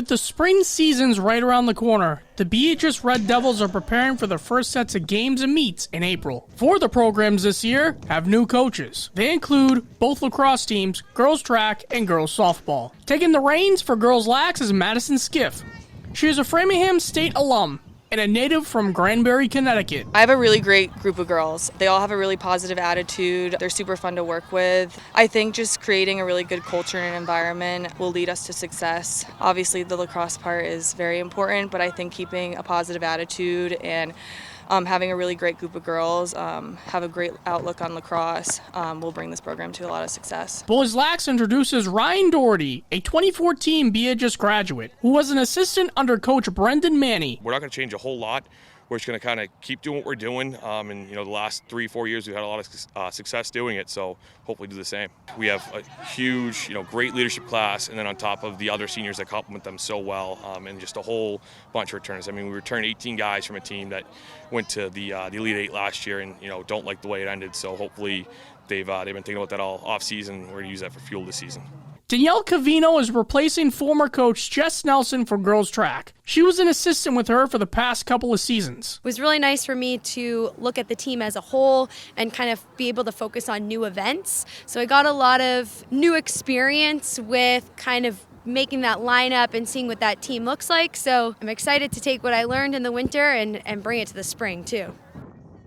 With the spring seasons right around the corner, the BHS Red Devils are preparing for the first sets of games and meets in April. Four of the programs this year have new coaches. They include both lacrosse teams, girls track, and girls softball. Taking the reins for girls lax is Madison Skiff. She is a Framingham State alum and a native from Granbury, Connecticut. I have a really great group of girls. They all have a really positive attitude. They're super fun to work with. I think just creating a really good culture and environment will lead us to success. Obviously, the lacrosse part is very important, but I think keeping a positive attitude and having a really great group of girls, have a great outlook on lacrosse, will bring this program to a lot of success. Boys Lax introduces Ryan Doherty, a 2014 BHS graduate, who was an assistant under Coach Brendan Manny. We're not going to change a whole lot. We're just going to kind of keep doing what we're doing. And the last 3-4 years we've had a lot of success doing it, so hopefully do the same. We have a huge, great leadership class, and then on top of the other seniors that complement them so well, and just a whole bunch of returners. I mean, we returned 18 guys from a team that went to the Elite Eight last year, and don't like the way it ended. So hopefully they've been thinking about that all off season. We're going to use that for fuel this season. Danielle Cavino is replacing former coach Jess Nelson for girls track. She was an assistant with her for the past couple of seasons. It was really nice for me to look at the team as a whole and kind of be able to focus on new events. So I got a lot of new experience with kind of making that lineup and seeing what that team looks like. So I'm excited to take what I learned in the winter and bring it to the spring too.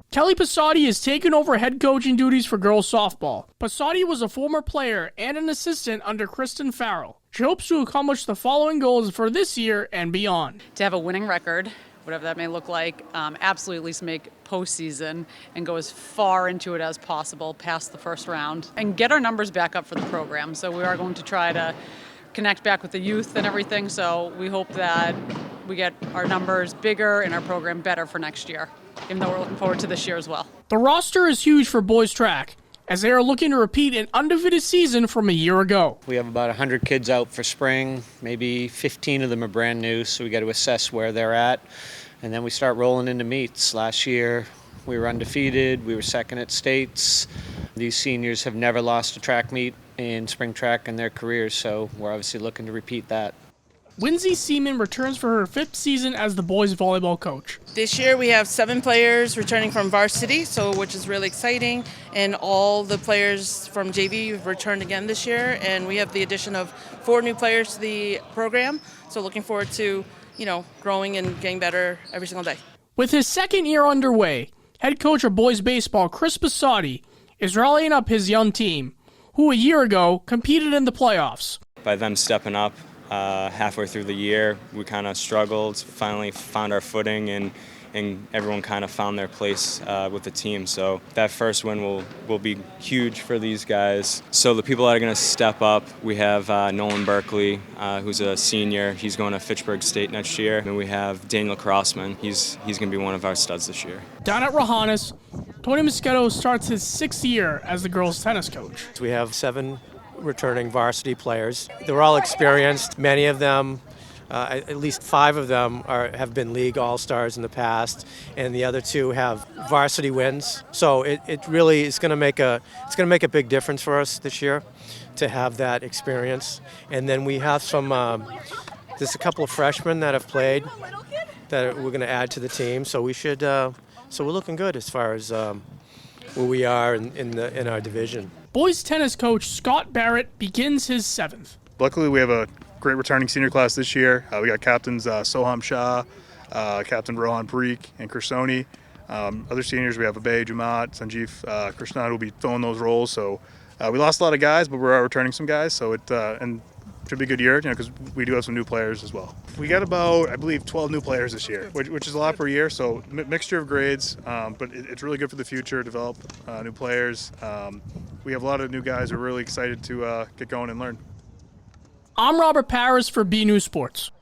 Kelly Passotti has taken over head coaching duties for girls softball. Passotti was a former player and an assistant under Kristen Farrell. She hopes to accomplish the following goals for this year and beyond. To have a winning record, whatever that may look like, absolutely at least make postseason and go as far into it as possible past the first round and get our numbers back up for the program. So we are going to try to connect back with the youth and everything. So we hope that we get our numbers bigger and our program better for next year, even though we're looking forward to this year as well. The roster is huge for boys track, as they are looking to repeat an undefeated season from a year ago. We have about 100 kids out for spring. Maybe 15 of them are brand new, so we got to assess where they're at. And then we start rolling into meets. Last year, we were undefeated. We were second at states. These seniors have never lost a track meet in spring track in their careers, so we're obviously looking to repeat that. Lindsay Seaman returns for her 5th season as the boys volleyball coach. This year we have 7 players returning from varsity, which is really exciting, and all the players from JV have returned again this year, and we have the addition of 4 new players to the program, so looking forward to growing and getting better every single day. With his second year underway, head coach of boys baseball Chris Passotti is rallying up his young team, who a year ago competed in the playoffs. By them stepping up halfway through the year, we kind of struggled, finally found our footing, and everyone kind of found their place with the team. So that first win will be huge for these guys. So the people that are going to step up, we have Nolan Berkeley, who's a senior. He's going to Fitchburg State next year. And we have Daniel Crossman. He's going to be one of our studs this year. Down at Rohannes, Tony Moschetto starts his 6th year as the girls' tennis coach. We have 7 returning varsity players. They're all experienced. Many of them, at least 5 of them, have been league all-stars in the past, and the other 2 have varsity wins. So it really is going to make a big difference for us this year to have that experience. And then we have there's a couple of freshmen that have played that we're going to add to the team. So we should. So we're looking good as far as where we are in our division. Boys tennis coach Scott Barrett begins his 7th. Luckily, we have a great returning senior class this year. We got captains Soham Shah, Captain Rohan Parikh, and Kersoni. Other seniors, we have Abhay Jumat, Sanjeev Krishnan will be filling those roles. So we lost a lot of guys, but we're returning some guys. So it should be a good year, because we do have some new players as well. We got about, I believe, 12 new players this year, which is a lot per year. So mixture of grades, but it's really good for the future, develop new players. We have a lot of new guys who are really excited to get going and learn. I'm Robert Paris for BNEWS Sports.